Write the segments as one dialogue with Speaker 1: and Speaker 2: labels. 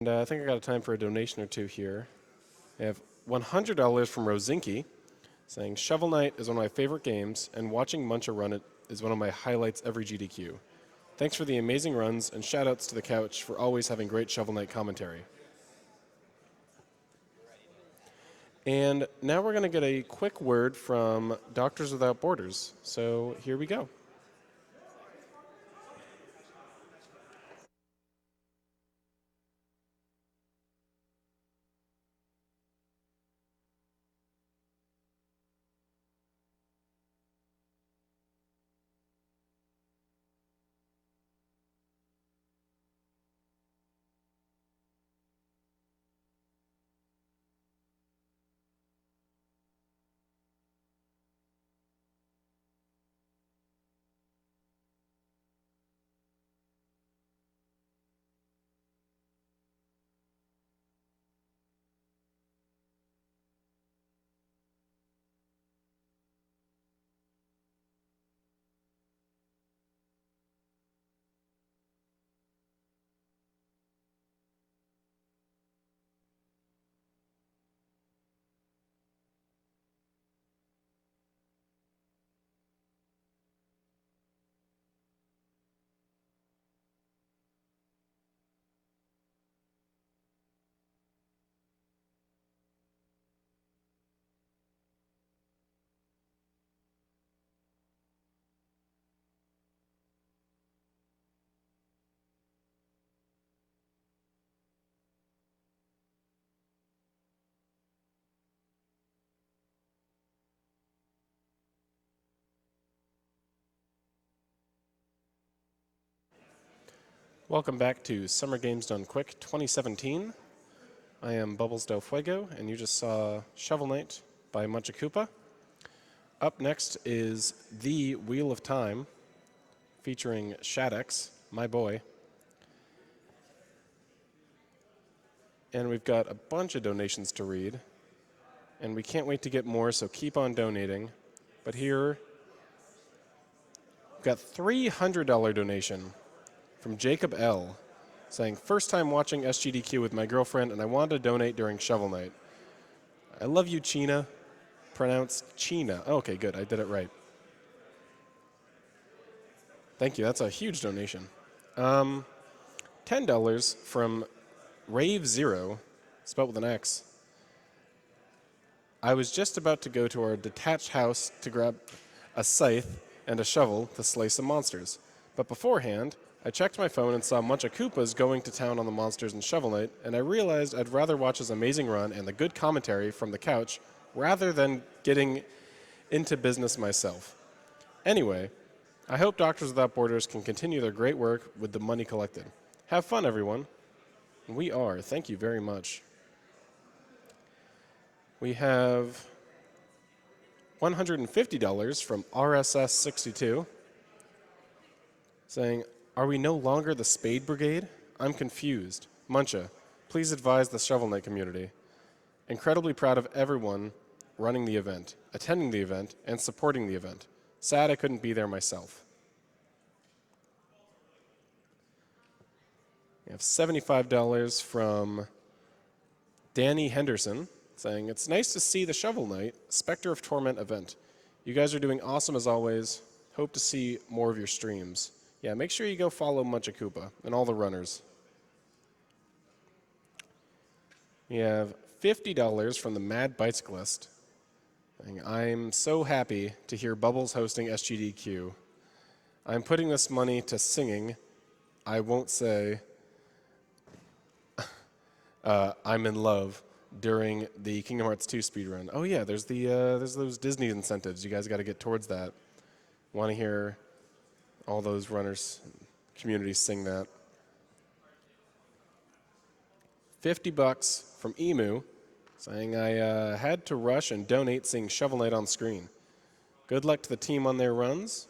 Speaker 1: And I think I got a time for a donation or two here. I have $100 from Rosinki, saying, Shovel Knight is one of my favorite games, and watching Muncha run it is one of my highlights every GDQ. Thanks for the amazing runs, and shoutouts to the couch for always having great Shovel Knight commentary. And now we're going to get a quick word from Doctors Without Borders. So here we go. Welcome back to Summer Games Done Quick 2017. I am Bubbles Del Fuego, and you just saw Shovel Knight by Muncha Koopa. Up next is The Wheel of Time, featuring Shaddex, my boy. And we've got a bunch of donations to read, and we can't wait to get more, so keep on donating. But here, we've got $300 donation from Jacob L., saying, first time watching SGDQ with my girlfriend, and I wanted to donate during Shovel Knight. I love you, China. Pronounced China. Oh, okay, good. I did it right. Thank you. That's a huge donation. $10 from Rave Zero, spelled with an X. I was just about to go to our detached house to grab a scythe and a shovel to slay some monsters. But beforehand, I checked my phone and saw Muncha Koopas going to town on the monsters in Shovel Knight, and I realized I'd rather watch his amazing run and the good commentary from the couch rather than getting into business myself. Anyway, I hope Doctors Without Borders can continue their great work with the money collected. Have fun, everyone. We are. Thank you very much. We have $150 from RSS62, saying, are we no longer the Spade Brigade? I'm confused. Muncha, please advise the Shovel Knight community. Incredibly proud of everyone running the event, attending the event, and supporting the event. Sad I couldn't be there myself. We have $75 from Danny Henderson, saying, it's nice to see the Shovel Knight Spectre of Torment event. You guys are doing awesome as always. Hope to see more of your streams. Yeah, make sure you go follow Muncha Koopa and all the runners. We have $50 from the Mad Bicyclist. I'm so happy to hear Bubbles hosting SGDQ. I'm putting this money to singing. I won't say I'm in love during the Kingdom Hearts 2 speedrun. Oh yeah, there's those Disney incentives. You guys got to get towards that. Want to hear all those runners, communities sing that. $50 from Emu, saying I had to rush and donate seeing Shovel Knight on screen. Good luck to the team on their runs.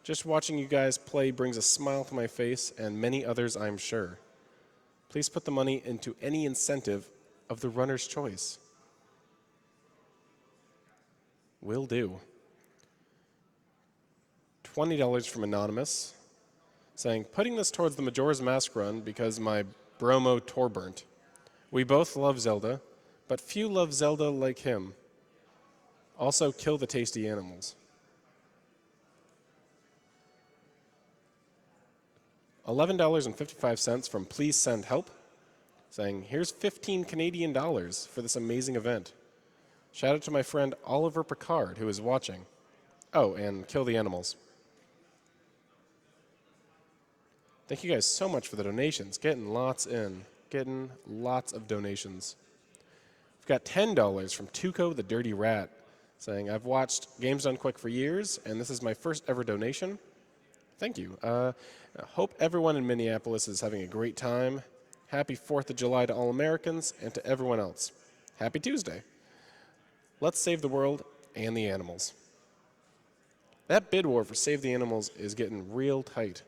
Speaker 1: Just watching you guys play brings a smile to my face and many others, I'm sure. Please put the money into any incentive of the runner's choice. Will do. $20 from Anonymous, saying, putting this towards the Majora's Mask run because my Bromo Torburnt. We both love Zelda, but few love Zelda like him. Also, kill the tasty animals. $11.55 from Please Send Help, saying, here's 15 Canadian dollars for this amazing event. Shout out to my friend Oliver Picard, who is watching. Oh, and kill the animals. Thank you guys so much for the donations. Getting lots in. Getting lots of donations. We've got $10 from Tuco the Dirty Rat, saying, I've watched Games Done Quick for years, and this is my first ever donation. Thank you. I hope everyone in Minneapolis is having a great time. Happy 4th of July to all Americans and to everyone else. Happy Tuesday. Let's save the world and the animals. That bid war for Save the Animals is getting real tight.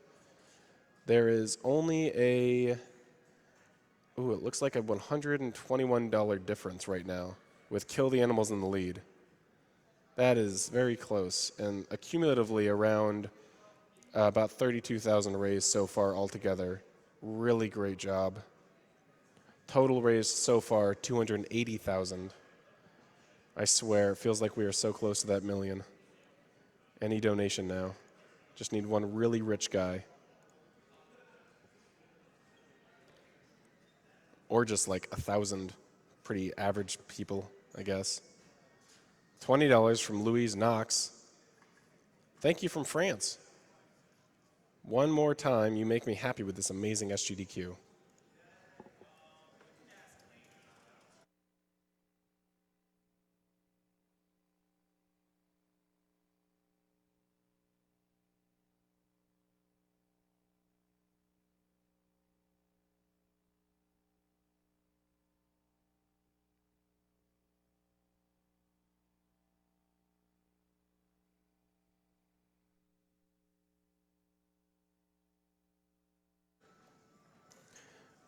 Speaker 1: There is only it looks like a $121 difference right now with Kill the Animals in the lead. That is very close, and accumulatively around about 32,000 raised so far altogether. Really great job. Total raised so far, 280,000. I swear, it feels like we are so close to that million. Any donation now. Just need one really rich guy. Or just like 1,000 pretty average people, I guess. $20 from Louise Knox. Thank you from France. One more time, you make me happy with this amazing SGDQ.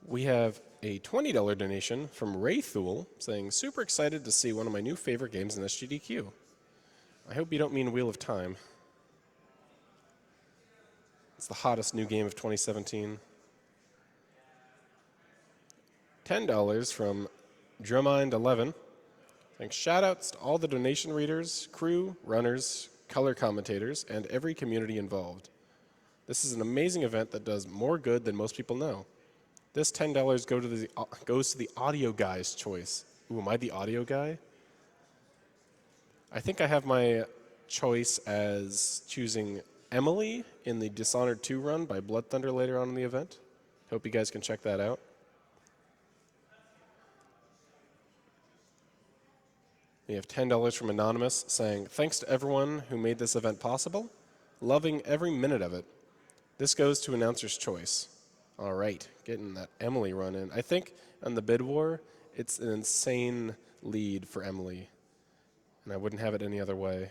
Speaker 1: We have a $20 donation from Ray Thule saying, super excited to see one of my new favorite games in SGDQ. I hope you don't mean Wheel of Time. It's the hottest new game of 2017. $10 from Drumind11. Thanks. Shoutouts to all the donation readers, crew, runners, color commentators, and every community involved. This is an amazing event that does more good than most people know. This $10 goes to the audio guy's choice. Ooh, am I the audio guy? I think I have my choice as choosing Emily in the Dishonored 2 run by Blood Thunder later on in the event. Hope you guys can check that out. We have $10 from Anonymous saying, thanks to everyone who made this event possible. Loving every minute of it. This goes to Announcer's Choice. All right, getting that Emily run in. I think on the bid war, it's an insane lead for Emily, and I wouldn't have it any other way.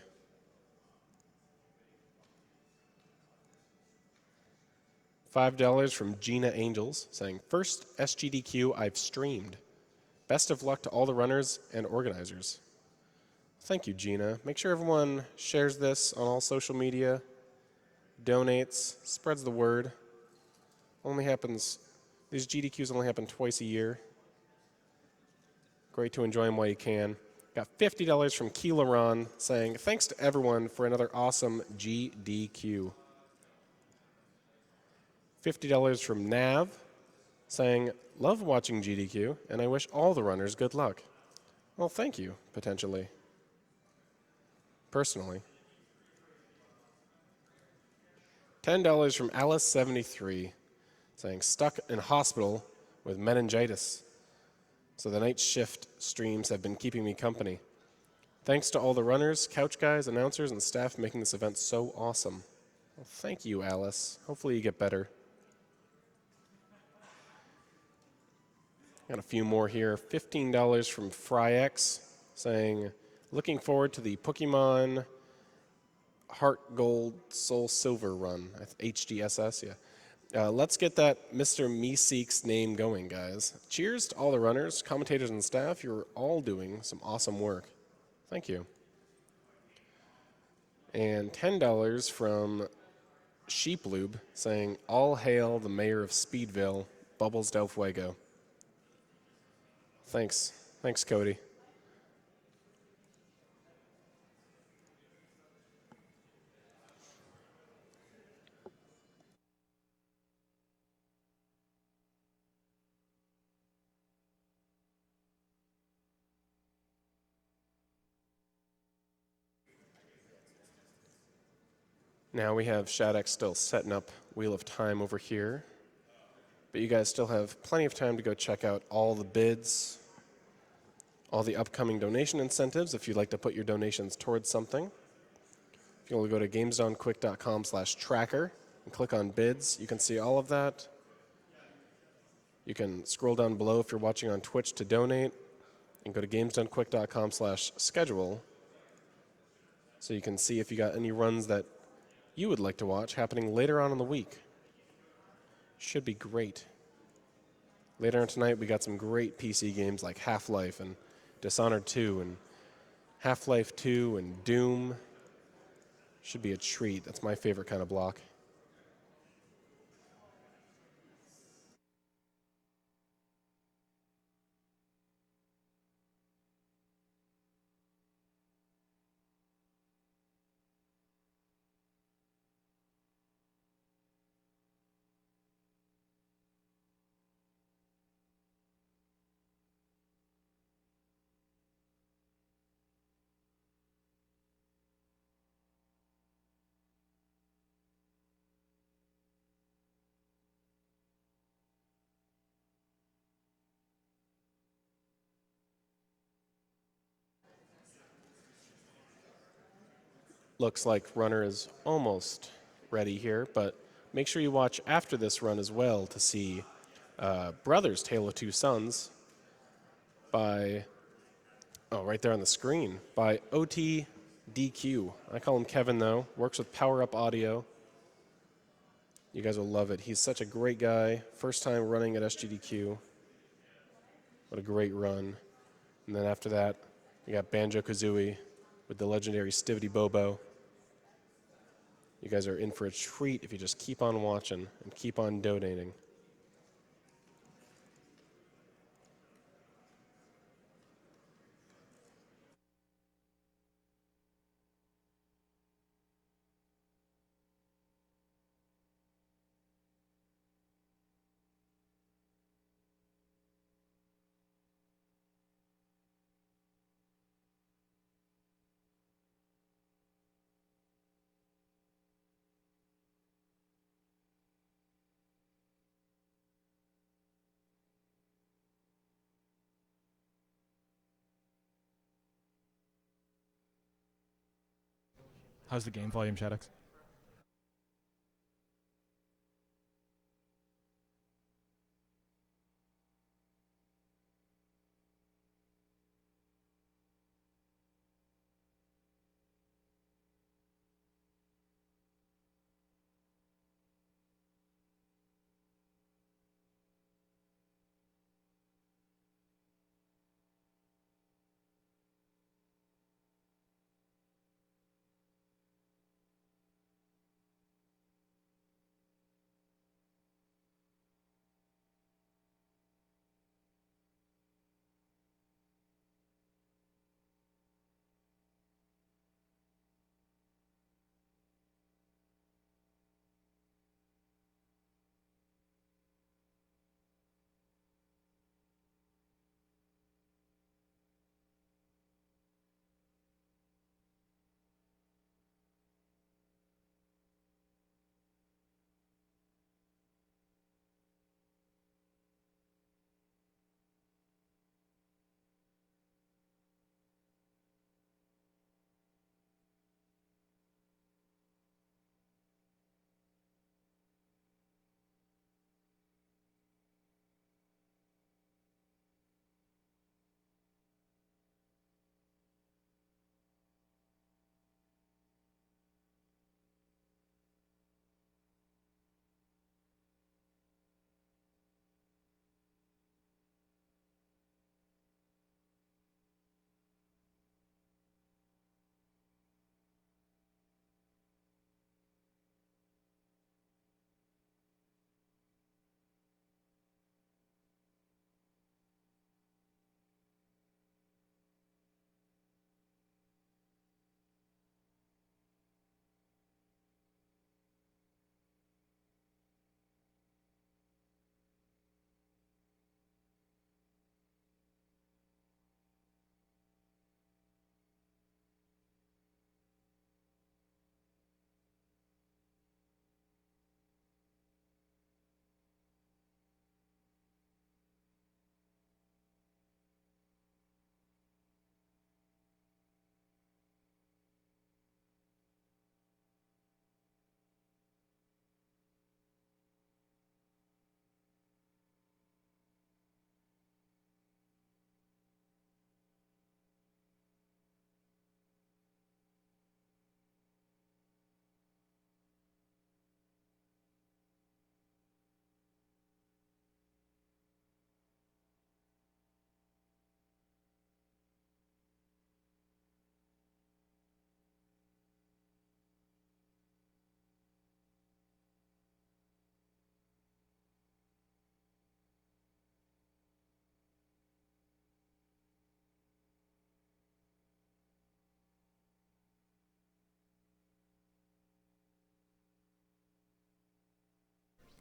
Speaker 1: $5 from Gina Angels saying, first SGDQ I've streamed. Best of luck to all the runners and organizers. Thank you, Gina. Make sure everyone shares this on all social media, donates, spreads the word. These GDQs only happen twice a year. Great to enjoy them while you can. Got $50 from Keelaron saying, thanks to everyone for another awesome GDQ. $50 from Nav saying, love watching GDQ, and I wish all the runners good luck. Well, thank you, potentially. Personally. $10 from Alice73. Saying, stuck in hospital with meningitis. So the night shift streams have been keeping me company. Thanks to all the runners, couch guys, announcers, and staff making this event so awesome. Well, thank you, Alice. Hopefully you get better. Got a few more here. $15 from FryX saying, looking forward to the Pokemon Heart Gold Soul Silver run. HDSS, yeah. Let's get that Mr. Meeseek's name going, guys. Cheers to all the runners, commentators, and staff. You're all doing some awesome work. Thank you. And $10 from Sheeplube saying, all hail the mayor of Speedville, Bubbles del Fuego. Thanks. Thanks, Cody. Now we have Shaddex still setting up Wheel of Time over here. But you guys still have plenty of time to go check out all the bids, all the upcoming donation incentives if you'd like to put your donations towards something. If you want to go to gamesdonequick.com/tracker and click on bids, you can see all of that. You can scroll down below if you're watching on Twitch to donate and go to gamesdonequick.com/schedule so you can see if you got any runs that you would like to watch happening later on in the week. Should be great. Later on tonight, we got some great PC games like Half-Life and Dishonored 2 and Half-Life 2 and Doom. Should be a treat. That's my favorite kind of block. Looks like runner is almost ready here, but make sure you watch after this run as well to see Brothers Tale of Two Sons by, right there on the screen, by OTDQ. I call him Kevin, though. Works with Power Up Audio. You guys will love it. He's such a great guy. First time running at SGDQ. What a great run. And then after that, we got Banjo-Kazooie with the legendary Stivity Bobo. You guys are in for a treat if you just keep on watching and keep on donating.
Speaker 2: How's the game volume, Shaddex?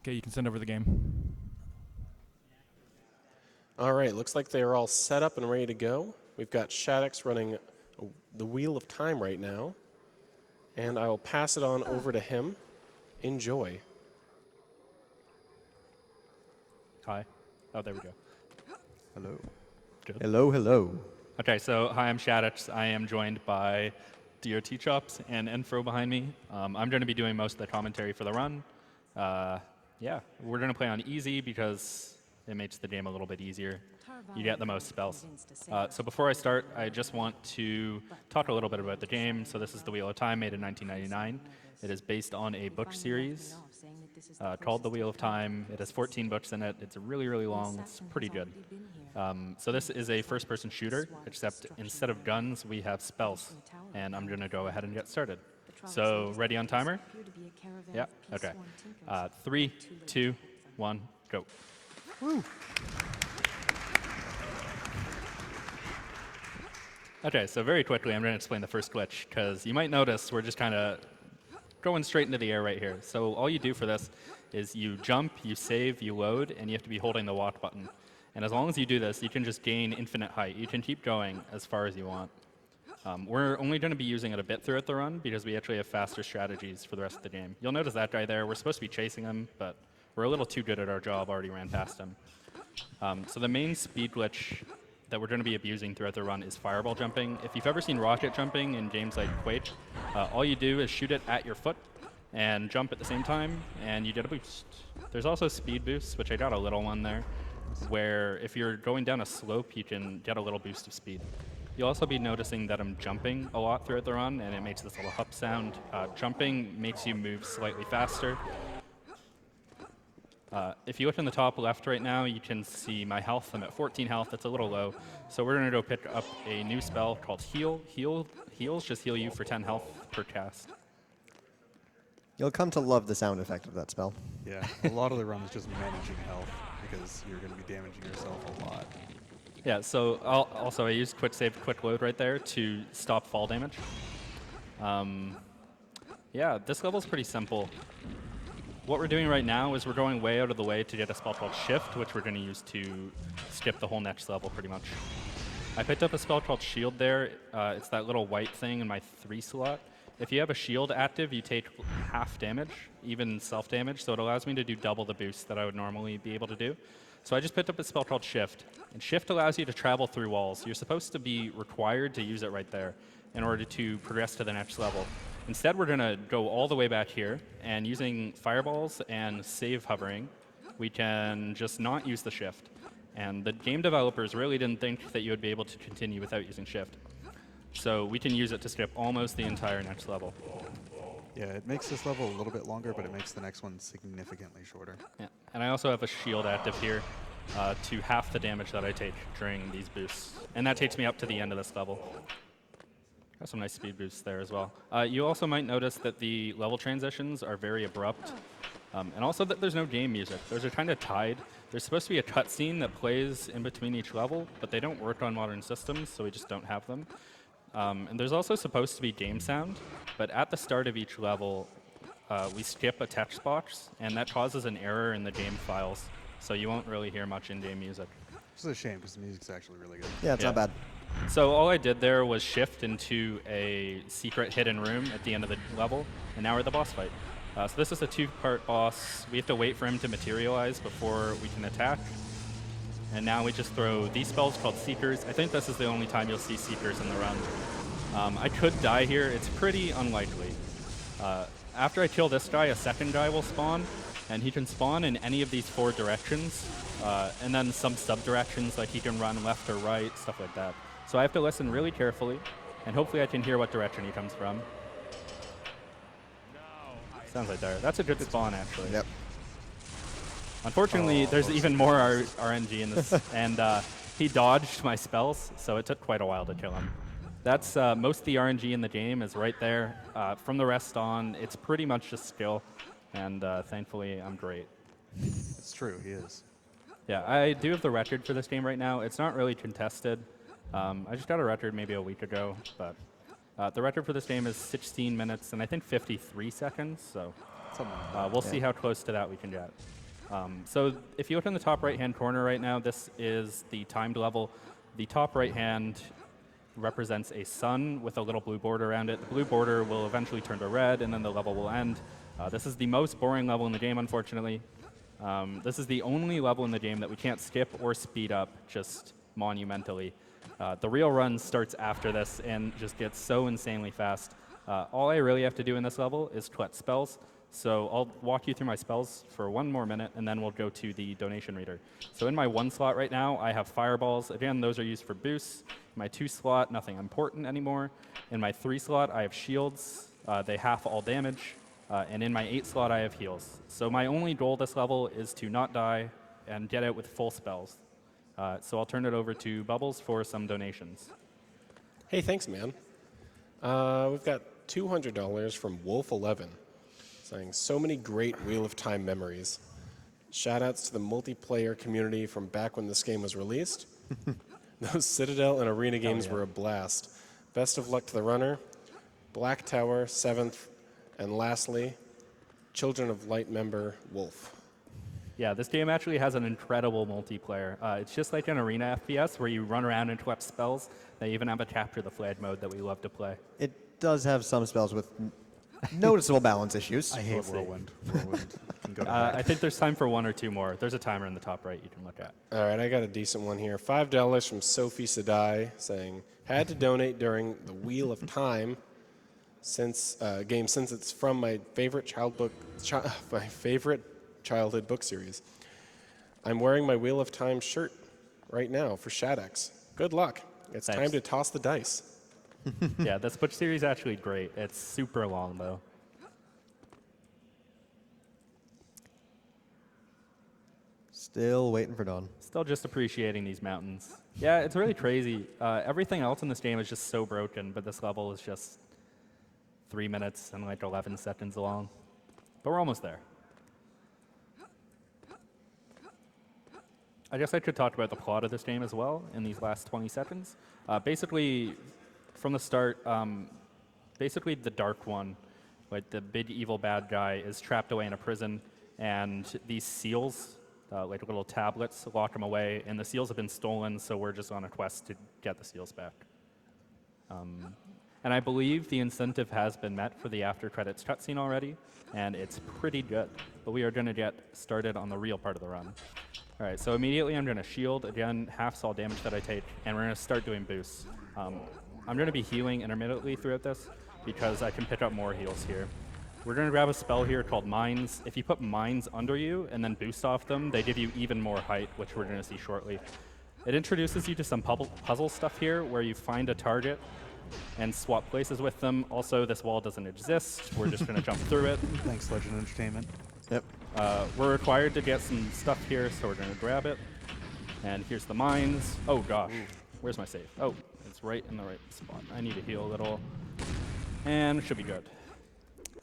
Speaker 2: Okay, you can send over the game.
Speaker 1: All right, looks like they are all set up and ready to go. We've got Shaddex running the Wheel of Time right now, and I will pass it on over to him. Enjoy.
Speaker 3: Hi. Oh, there we go.
Speaker 4: Hello.
Speaker 3: Good.
Speaker 4: Hello, hello.
Speaker 3: Okay, so hi, I'm Shaddex. I am joined by DOT Chops and Enfro behind me. I'm going to be doing most of the commentary for the run. Yeah, we're going to play on easy because it makes the game a little bit easier. You get the most spells. So before I start, I just want to talk a little bit about the game. So this is the Wheel of Time, made in 1999. It is based on a book series called The Wheel of Time. It has 14 books in it. It's really, really long. It's pretty good. So this is a first-person shooter, except instead of guns, we have spells. And I'm going to go ahead and get started. So ready on timer? Yeah? Okay. 3, 2, 1, go.
Speaker 4: Woo.
Speaker 3: Okay, so very quickly, I'm going to explain the first glitch, because you might notice we're just kind of going straight into the air right here. So all you do for this is you jump, you save, you load, and you have to be holding the walk button. And as long as you do this, you can just gain infinite height. You can keep going as far as you want. We're only going to be using it a bit throughout the run, because we actually have faster strategies for the rest of the game. You'll notice that guy there. We're supposed to be chasing him, but we're a little too good at our job, already ran past him. So the main speed glitch that we're going to be abusing throughout the run is fireball jumping. If you've ever seen rocket jumping in games like Quake, all you do is shoot it at your foot and jump at the same time, and you get a boost. There's also speed boosts, which I got a little one there, where if you're going down a slope, you can get a little boost of speed. You'll also be noticing that I'm jumping a lot throughout the run, and it makes this little hup sound. Jumping makes you move slightly faster. If you look in the top left right now, you can see my health. I'm at 14 health. That's a little low. So we're going to go pick up a new spell called Heal. Heals just heal you for 10 health per cast.
Speaker 4: You'll come to love the sound effect of that spell.
Speaker 5: Yeah, a lot of the run is just managing health because you're going to be damaging yourself a lot.
Speaker 3: Yeah, so also I used quick save, quick load right there to stop fall damage. Yeah, this level's pretty simple. What we're doing right now is we're going way out of the way to get a spell called Shift, which we're going to use to skip the whole next level pretty much. I picked up a spell called Shield there. It's that little white thing in my 3 slot. If you have a shield active, you take half damage, even self-damage, so it allows me to do double the boost that I would normally be able to do. So I just picked up a spell called Shift, and Shift allows you to travel through walls. You're supposed to be required to use it right there in order to progress to the next level. Instead, we're going to go all the way back here, and using fireballs and save hovering, we can just not use the Shift. And the game developers really didn't think that you would be able to continue without using Shift. So we can use it to skip almost the entire next level.
Speaker 5: Yeah, it makes this level a little bit longer, but it makes the next one significantly shorter.
Speaker 3: Yeah. And I also have a shield active here to half the damage that I take during these boosts. And that takes me up to the end of this level. Got some nice speed boosts there as well. You also might notice that the level transitions are very abrupt. And also that there's no game music. Those are kind of tied. There's supposed to be a cutscene that plays in between each level, but they don't work on modern systems, so we just don't have them. And there's also supposed to be game sound, but at the start of each level, we skip a text box, and that causes an error in the game files, so you won't really hear much in-game music.
Speaker 5: Which is a shame because the music's actually really good.
Speaker 4: Yeah, it's not bad.
Speaker 3: So all I did there was shift into a secret hidden room at the end of the level, and now we're at the boss fight. So this is a 2-part boss. We have to wait for him to materialize before we can attack. And now we just throw these spells called Seekers. I think this is the only time you'll see Seekers in the run. I could die here. It's pretty unlikely. After I kill this guy, a second guy will spawn, and he can spawn in any of these 4 directions, and then some sub-directions, like he can run left or right, stuff like that. So I have to listen really carefully, and hopefully I can hear what direction he comes from. Sounds like there. That's a good spawn, actually.
Speaker 4: Yep.
Speaker 3: Unfortunately, there's even more RNG in this, and he dodged my spells, so it took quite a while to kill him. That's most of the RNG in the game is right there. From the rest on, it's pretty much just skill, and thankfully, I'm great.
Speaker 5: It's true, he is.
Speaker 3: Yeah, I do have the record for this game right now. It's not really contested. I just got a record maybe a week ago, but the record for this game is 16 minutes and I think 53 seconds, so we'll see how close to that we can get. So if you look in the top right-hand corner right now, this is the timed level. The top right-hand represents a sun with a little blue border around it. The blue border will eventually turn to red, and then the level will end. This is the most boring level in the game, unfortunately. This is the only level in the game that we can't skip or speed up just monumentally. The real run starts after this and just gets so insanely fast. All I really have to do in this level is collect spells. So I'll walk you through my spells for one more minute, and then we'll go to the donation reader. So in my 1 slot right now, I have fireballs. Again, those are used for boosts. In my 2 slot, nothing important anymore. In my 3 slot, I have shields. They half all damage. And in my 8 slot, I have heals. So my only goal this level is to not die and get out with full spells. So I'll turn it over to Bubbles for some donations.
Speaker 1: Hey, thanks, man. We've got $200 from Wolf11, saying so many great Wheel of Time memories. Shoutouts to the multiplayer community from back when this game was released. Those Citadel and Arena games were a blast. Best of luck to the runner. Black Tower, 7th, and lastly, Children of Light member Wolf.
Speaker 3: Yeah, this game actually has an incredible multiplayer. It's just like an arena FPS where you run around and collect spells. They even have a Capture the Flag mode that we love to play.
Speaker 4: It does have some spells with noticeable balance issues.
Speaker 5: I hate Whirlwind. Whirlwind can go to
Speaker 3: I think there's time for 1 or 2 more. There's a timer in the top right you can look at.
Speaker 1: All right, I got a decent one here. $5 from Sophie Sadai, saying, had to donate during the Wheel of Time since it's from my favorite childhood book series. I'm wearing my Wheel of Time shirt right now for Shaddex. Good luck. It's
Speaker 3: Thanks.
Speaker 1: time to toss the dice.
Speaker 3: Yeah, this book series is actually great. It's super long, though.
Speaker 4: Still waiting for dawn.
Speaker 3: Still just appreciating these mountains. Yeah, it's really crazy. Everything else in this game is just so broken, but this level is just 3 minutes and like 11 seconds long. But we're almost there. I guess I could talk about the plot of this game as well in these last 20 seconds. Basically, from the start, basically the Dark One, like the big evil bad guy, is trapped away in a prison, and these seals, like little tablets, lock him away, and the seals have been stolen, so we're just on a quest to get the seals back. And I believe the incentive has been met for the after credits cutscene already, and it's pretty good. But we are going to get started on the real part of the run. All right, so immediately I'm going to shield, again, halves all damage that I take, and we're going to start doing boosts. I'm going to be healing intermittently throughout this because I can pick up more heals here. We're going to grab a spell here called Mines. If you put Mines under you and then boost off them, they give you even more height, which we're going to see shortly. It introduces you to some puzzle stuff here where you find a target and swap places with them. Also, this wall doesn't exist. We're just going to jump through it.
Speaker 5: Thanks, Legend Entertainment.
Speaker 4: Yep.
Speaker 3: We're required to get some stuff here, so we're going to grab it. And here's the mines. Oh, gosh. Where's my save? Oh, it's right in the right spot. I need to heal a little. And should be good.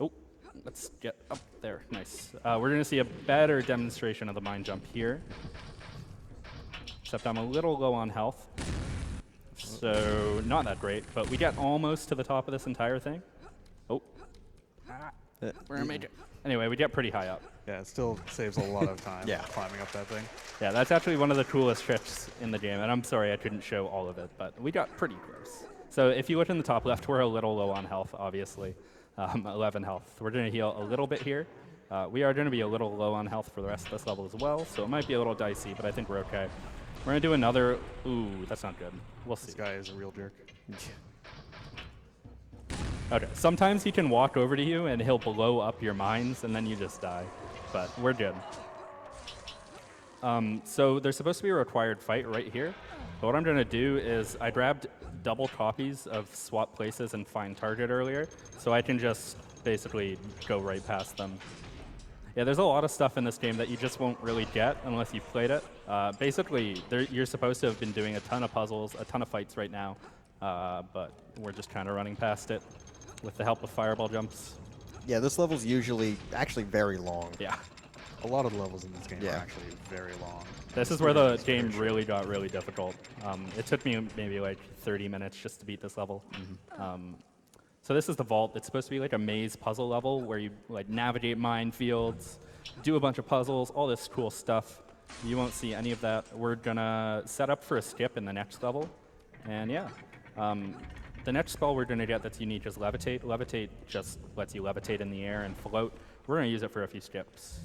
Speaker 3: Oh, let's get up there. Nice. We're going to see a better demonstration of the mine jump here. Except I'm a little low on health. So, not that great, but we get almost to the top of this entire thing. Oh. We're going to make it. Anyway, we get pretty high up.
Speaker 5: Yeah, it still saves a lot of time
Speaker 4: Yeah.
Speaker 5: climbing up that thing.
Speaker 3: Yeah, that's actually one of the coolest tricks in the game, and I'm sorry I couldn't show all of it, but we got pretty close. So if you look in the top left, we're a little low on health, obviously. 11 health. We're going to heal a little bit here. We are going to be a little low on health for the rest of this level as well, so it might be a little dicey, but I think we're okay. We're going to do another... Ooh, that's not good. We'll see.
Speaker 5: This guy is a real jerk.
Speaker 3: Okay, sometimes he can walk over to you and he'll blow up your mines and then you just die, but we're good. So there's supposed to be a required fight right here, but what I'm going to do is I grabbed double copies of swap places and find target earlier, so I can just basically go right past them. Yeah, there's a lot of stuff in this game that you just won't really get unless you've played it. Basically, you're supposed to have been doing a ton of puzzles, a ton of fights right now, but we're just kind of running past it with the help of fireball jumps.
Speaker 4: Yeah, this level's usually actually very long.
Speaker 3: Yeah.
Speaker 5: A lot of the levels in this game
Speaker 4: Yeah.
Speaker 5: are actually very long.
Speaker 3: This is where the game really got really difficult. It took me maybe like 30 minutes just to beat this level. So this is the vault. It's supposed to be like a maze puzzle level where you like navigate minefields, do a bunch of puzzles, all this cool stuff. You won't see any of that. We're gonna set up for a skip in the next level, and yeah. The next spell we're gonna get that's unique is Levitate. Levitate just lets you levitate in the air and float. We're gonna use it for a few skips.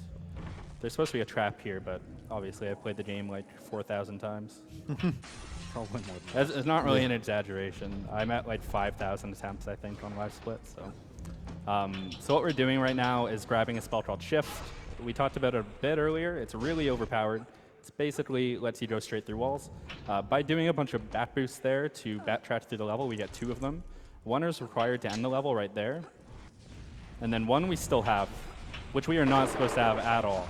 Speaker 3: There's supposed to be a trap here, but obviously I've played the game like 4,000 times.
Speaker 5: Probably more than that.
Speaker 3: It's not really an exaggeration. I'm at like 5,000 attempts, I think, on Live Split. So what we're doing right now is grabbing a spell called Shift. We talked about it a bit earlier. It's really overpowered. It basically lets you go straight through walls. By doing a bunch of bat boosts there to backtrack through the level, we get 2 of them. 1 is required to end the level right there. And then 1 we still have, which we are not supposed to have at all.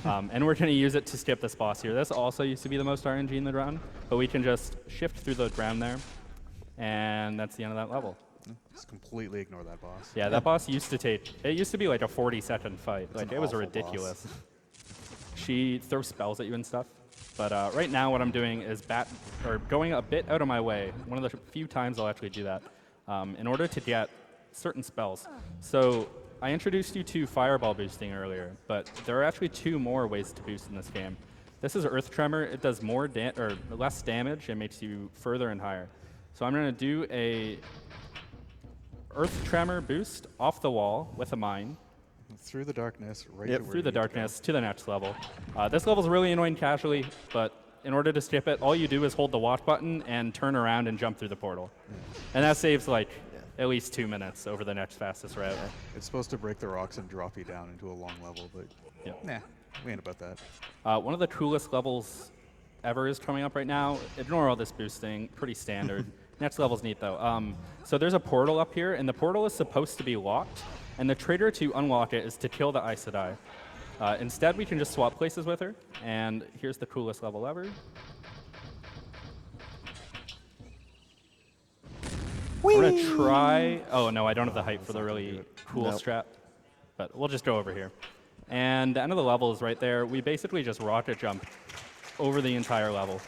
Speaker 3: And we're going to use it to skip this boss here. This also used to be the most RNG in the run, but we can just shift through the ground there, and that's the end of that level.
Speaker 5: Just completely ignore that boss.
Speaker 3: Yeah, that boss used to be like a 40-second fight.
Speaker 5: It's
Speaker 3: Like,
Speaker 5: an
Speaker 3: it was
Speaker 5: awful
Speaker 3: ridiculous. She throws spells at you and stuff. But right now what I'm doing is going a bit out of my way, one of the few times I'll actually do that, in order to get certain spells. So I introduced you to fireball boosting earlier, but there are actually 2 more ways to boost in this game. This is Earth Tremor. It does less damage and makes you further and higher. So I'm going to do a Earth Tremor boost off the wall with a mine.
Speaker 5: Through the darkness, right
Speaker 4: Yep.
Speaker 5: to where
Speaker 3: Through
Speaker 5: you
Speaker 3: the
Speaker 5: need to go.
Speaker 3: darkness to the next level. This level's really annoying casually, but in order to skip it, all you do is hold the watch button and turn around and jump through the portal. And that saves like at least 2 minutes over the next fastest route.
Speaker 5: It's supposed to break the rocks and drop you down into a long level, but
Speaker 3: Yep.
Speaker 5: nah, we ain't about that.
Speaker 3: One of the coolest levels ever is coming up right now. Ignore all this boosting, pretty standard. Next level's neat though. So there's a portal up here, and the portal is supposed to be locked, and the trigger to unlock it is to kill the Aes Sedai. Instead, we can just swap places with her, and here's the coolest level ever. We're gonna try. Oh no, I don't have the height for the really cool
Speaker 4: Nope.
Speaker 3: strat, but we'll just go over here. And the end of the level is right there. We basically just rocket jump over the entire level.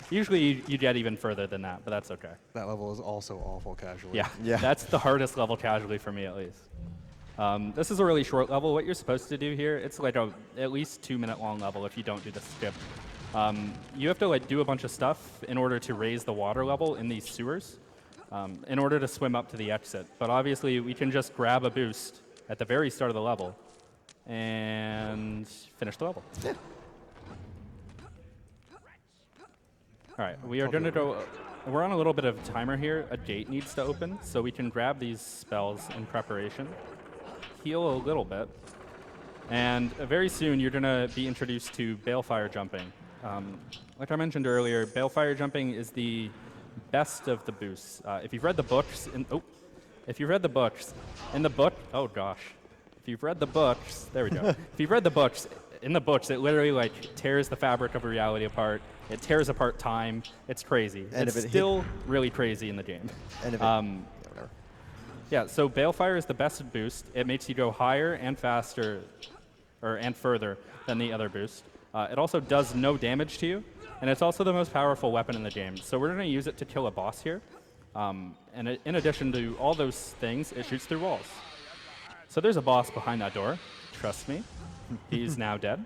Speaker 3: Usually you get even further than that, but that's okay.
Speaker 5: That level is also awful casually.
Speaker 3: Yeah, that's the hardest level casually for me at least. This is a really short level. What you're supposed to do here, it's like at least 2-minute long level if you don't do the skip. You have to like do a bunch of stuff in order to raise the water level in these sewers, in order to swim up to the exit. But obviously we can just grab a boost at the very start of the level and finish the level. All right, we are going to go. We're on a little bit of timer here. A gate needs to open, so we can grab these spells in preparation. Heal a little bit. And very soon, you're going to be introduced to Balefire jumping. Like I mentioned earlier, Balefire jumping is the best of the boosts. If you've read the books, if you've read the books, in the book, oh gosh. If you've read the books, there we go. If you've read the books, in the books, it literally like tears the fabric of reality apart. It tears apart time. It's crazy.
Speaker 4: And
Speaker 3: it's
Speaker 4: if it
Speaker 3: still really crazy in the game.
Speaker 4: And if whatever.
Speaker 3: Yeah, so Balefire is the best boost. It makes you go higher and faster, and further than the other boost. It also does no damage to you, and it's also the most powerful weapon in the game. So we're going to use it to kill a boss here. And in addition to all those things, it shoots through walls. So there's a boss behind that door. Trust me. He's now dead.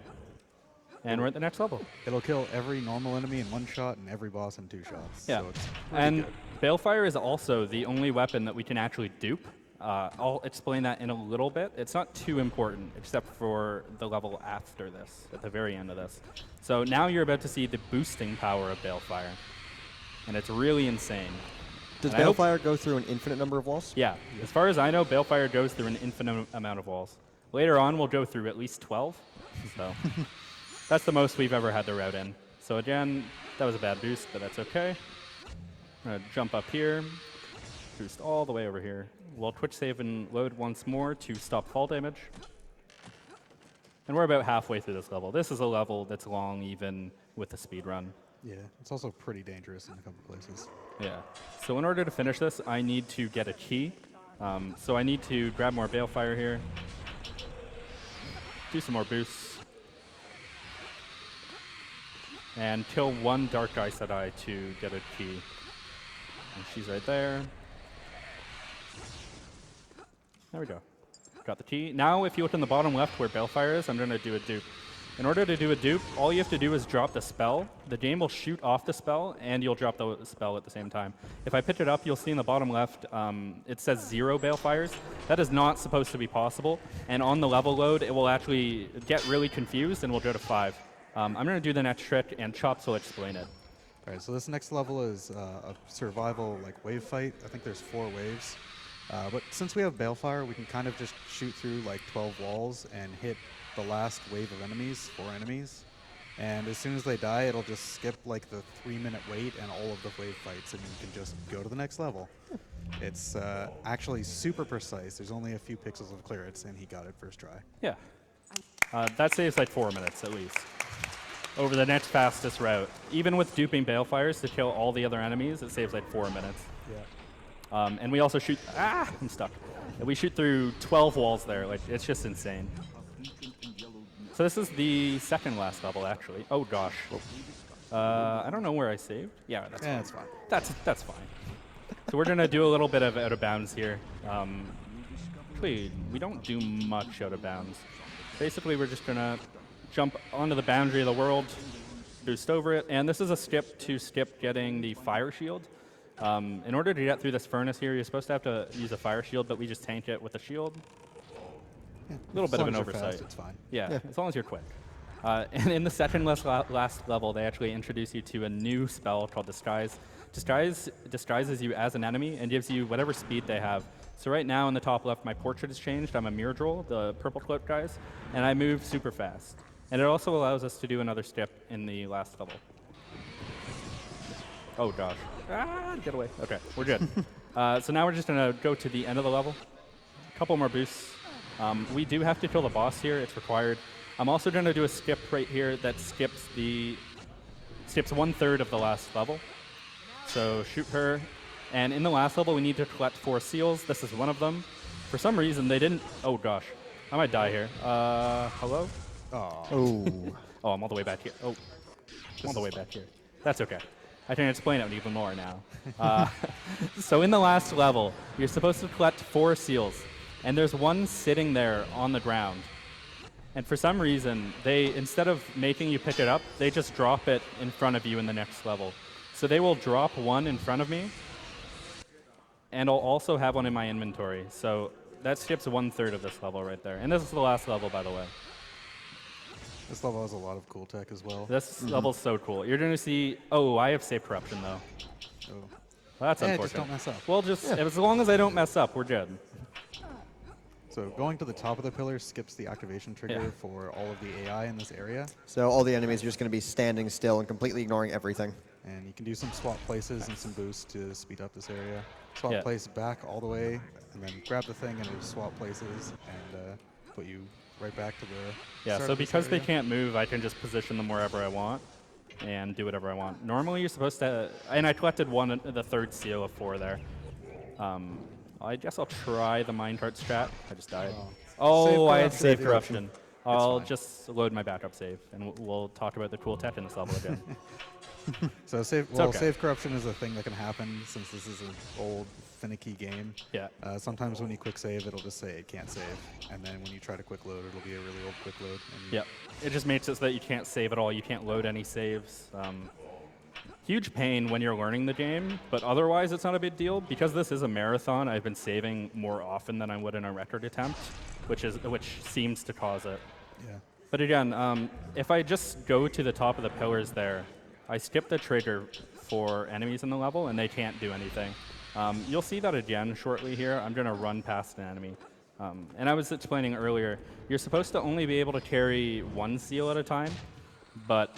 Speaker 3: And we're at the next level.
Speaker 5: It'll kill every normal enemy in 1 shot and every boss in 2 shots.
Speaker 3: Yeah.
Speaker 5: So it's pretty
Speaker 3: And
Speaker 5: good.
Speaker 3: Balefire is also the only weapon that we can actually dupe. I'll explain that in a little bit. It's not too important, except for the level after this, at the very end of this. So now you're about to see the boosting power of Balefire. And it's really insane.
Speaker 4: Does
Speaker 3: And I hope-
Speaker 4: Balefire go through an infinite number of walls?
Speaker 3: Yeah, as far as I know, Balefire goes through an infinite amount of walls. Later on, we'll go through at least 12. So that's the most we've ever had to route in. So again, that was a bad boost, but that's okay. I'm going to jump up here, boost all the way over here. We'll quick save and load once more to stop fall damage. And we're about halfway through this level. This is a level that's long even with the speed run.
Speaker 5: Yeah, it's also pretty dangerous in a couple places.
Speaker 3: Yeah. So in order to finish this, I need to get a key. So I need to grab more Balefire here. Do some more boosts. And kill 1 Dark Aes Sedai to get a key. And she's right there. There we go. Got the T. Now, if you look in the bottom left where Balefire is, I'm going to do a dupe. In order to do a dupe, all you have to do is drop the spell. The game will shoot off the spell, and you'll drop the spell at the same time. If I pitch it up, you'll see in the bottom left, it says 0 Balefires. That is not supposed to be possible. And on the level load, it will actually get really confused, and we'll go to 5. I'm going to do the next trick, and Chops will explain it.
Speaker 5: All right, so this next level is a survival like wave fight. I think there's 4 waves. But since we have Balefire, we can kind of just shoot through like 12 walls and hit the last wave of enemies, 4 enemies. And as soon as they die, it'll just skip like the 3-minute wait and all of the wave fights, and you can just go to the next level. It's actually super precise. There's only a few pixels of clearance, and he got it first try.
Speaker 3: Yeah. That saves like 4 minutes at least. Over the next fastest route. Even with duping Balefires to kill all the other enemies, it saves like 4 minutes.
Speaker 5: Yeah.
Speaker 3: And we also shoot, I'm stuck. We shoot through 12 walls there, like it's just insane. So this is the second last level, actually. Oh gosh. I don't know where I saved. Yeah, that's fine.
Speaker 5: That's fine.
Speaker 3: That's fine. So we're gonna do a little bit of out of bounds here. Actually, we don't do much out of bounds. Basically, we're just gonna jump onto the boundary of the world, boost over it, and this is a skip to skip getting the fire shield. In order to get through this furnace here, you're supposed to have to use a fire shield, but we just tank it with a shield.
Speaker 5: Yeah.
Speaker 3: A little bit of an
Speaker 5: As long as you're
Speaker 3: oversight.
Speaker 5: fast, it's fine.
Speaker 3: Yeah, as long as you're quick. And in the second last level, they actually introduce you to a new spell called Disguise. Disguise disguises you as an enemy and gives you whatever speed they have. So right now in the top left, my portrait has changed. I'm a mirror droll, the purple cloak guys, and I move super fast. And it also allows us to do another step in the last level. Oh gosh. Get away. Okay, we're good. So now we're just gonna go to the end of the level. A couple more boosts. We do have to kill the boss here, it's required. I'm also gonna do a skip right here that skips 1/3 of the last level. So shoot her. And in the last level, we need to collect 4 seals. This is one of them. For some reason, they didn't, oh gosh. I might die here. Hello?
Speaker 4: Oh.
Speaker 3: Oh, I'm all the way back here. Oh, I'm all the way back here. That's okay. I can explain it even more now. So in the last level, you're supposed to collect 4 seals, and there's one sitting there on the ground. And for some reason, they, instead of making you pick it up, they just drop it in front of you in the next level. So they will drop one in front of me, and I'll also have one in my inventory. So that skips 1/3 of this level right there. And this is the last level, by the way.
Speaker 5: This level has a lot of cool tech as well.
Speaker 3: This level's so cool. You're going to see, oh, I have save corruption, though.
Speaker 5: Oh.
Speaker 3: Well, that's
Speaker 5: Yeah,
Speaker 3: unfortunate.
Speaker 5: just don't mess up.
Speaker 3: Well, just as long as I don't mess up, we're good.
Speaker 5: So going to the top of the pillar skips the activation trigger
Speaker 3: Yeah.
Speaker 5: for all of the AI in this area.
Speaker 4: So all the enemies are just going to be standing still and completely ignoring everything.
Speaker 5: And you can do some swap places and some boosts to speed up this area. Swap
Speaker 3: Yeah.
Speaker 5: place back all the way, and then grab the thing and it'll swap places and put you right back to the
Speaker 3: Yeah,
Speaker 5: start
Speaker 3: so
Speaker 5: of this
Speaker 3: because they
Speaker 5: area.
Speaker 3: can't move, I can just position them wherever I want and do whatever I want. Normally, you're supposed to, and I collected the 3rd seal of 4 there. I guess I'll try the minecart strat. I just died.
Speaker 5: Oh.
Speaker 3: I had
Speaker 5: Save
Speaker 3: save
Speaker 5: corruption.
Speaker 3: corruption. I'll
Speaker 5: fine.
Speaker 3: just load my backup save, and we'll talk about the cool tech in this level again.
Speaker 5: So save
Speaker 3: okay.
Speaker 5: corruption is a thing that can happen since this is an old, finicky game.
Speaker 3: Yeah.
Speaker 5: Sometimes when you quick save, it'll just say it can't save, and then when you try to quick load, it'll be a really old quick load. And
Speaker 3: Yep. It just makes it so that you can't save at all. You can't load any saves. Huge pain when you're learning the game, but otherwise it's not a big deal. Because this is a marathon, I've been saving more often than I would in a record attempt, which seems to cause it.
Speaker 5: Yeah.
Speaker 3: But again, if I just go to the top of the pillars there, I skip the trigger for enemies in the level, and they can't do anything. You'll see that again shortly here. I'm going to run past an enemy. And I was explaining earlier, you're supposed to only be able to carry 1 seal at a time, but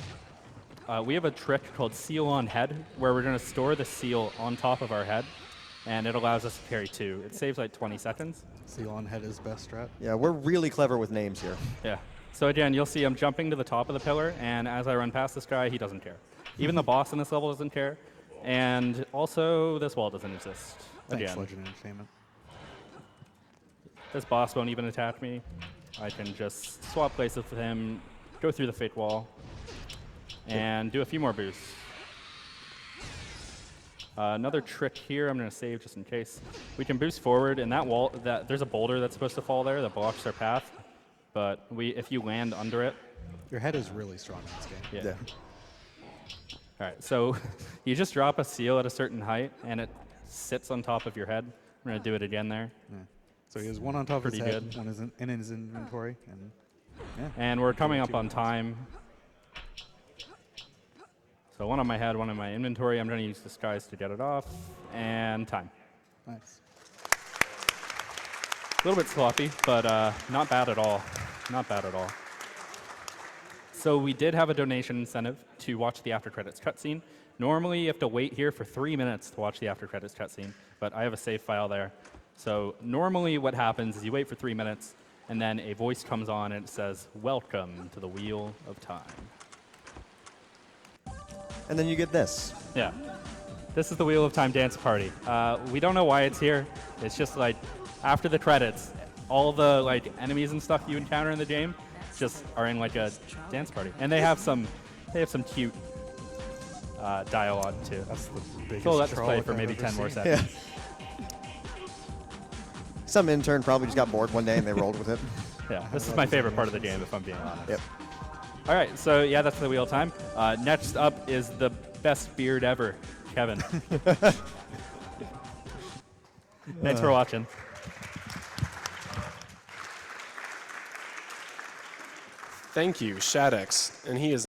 Speaker 3: we have a trick called seal on head, where we're going to store the seal on top of our head, and it allows us to carry 2. It saves like 20 seconds.
Speaker 5: Seal on head is best strat.
Speaker 4: Yeah, we're really clever with names here.
Speaker 3: Yeah. So again, you'll see I'm jumping to the top of the pillar, and as I run past this guy, he doesn't care. Even the boss in this level doesn't care. And also, this wall doesn't exist.
Speaker 5: Thanks,
Speaker 3: Again,
Speaker 5: Legend Entertainment.
Speaker 3: this boss won't even attack me. I can just swap places with him, go through the fake wall, and do a few more boosts. Another trick here, I'm going to save just in case. We can boost forward, and that wall, there's a boulder that's supposed to fall there that blocks our path. But if you land under it,
Speaker 5: Your head is really strong in this game.
Speaker 3: yeah. All right, so you just drop a seal at a certain height, and it sits on top of your head. I'm going to do it again there.
Speaker 5: Yeah. So he has one on top of his
Speaker 3: Pretty
Speaker 5: head,
Speaker 3: good.
Speaker 5: one is in his inventory, and yeah.
Speaker 3: And we're coming up
Speaker 5: Two
Speaker 3: on
Speaker 5: ones.
Speaker 3: time. So one on my head, one in my inventory. I'm going to use disguise to get it off, and time.
Speaker 5: Nice.
Speaker 3: A little bit sloppy, but not bad at all. Not bad at all. So we did have a donation incentive to watch the after credits cutscene. Normally you have to wait here for 3 minutes to watch the after credits cutscene, but I have a save file there. So normally what happens is you wait for 3 minutes, and then a voice comes on and it says, "Welcome to the Wheel of Time."
Speaker 4: And then you get this.
Speaker 3: Yeah. This is the Wheel of Time dance party. We don't know why it's here. It's just like after the credits, all the like enemies and stuff you encounter in the game just are in like a dance party, and they have some cute dialogue too.
Speaker 5: That's the biggest
Speaker 3: So let this
Speaker 5: troll
Speaker 3: play
Speaker 5: I've
Speaker 3: for maybe
Speaker 5: ever
Speaker 3: 10 more
Speaker 5: seen.
Speaker 3: seconds.
Speaker 4: Some intern probably just got bored one day and they rolled with it.
Speaker 3: Yeah, this is my favorite part of the game, if I'm being honest.
Speaker 4: Yep.
Speaker 3: All right, so yeah, that's the Wheel of Time. Next up is the best beard ever, Kevin. Thanks for watching.
Speaker 1: Thank you, Shaddex, and he is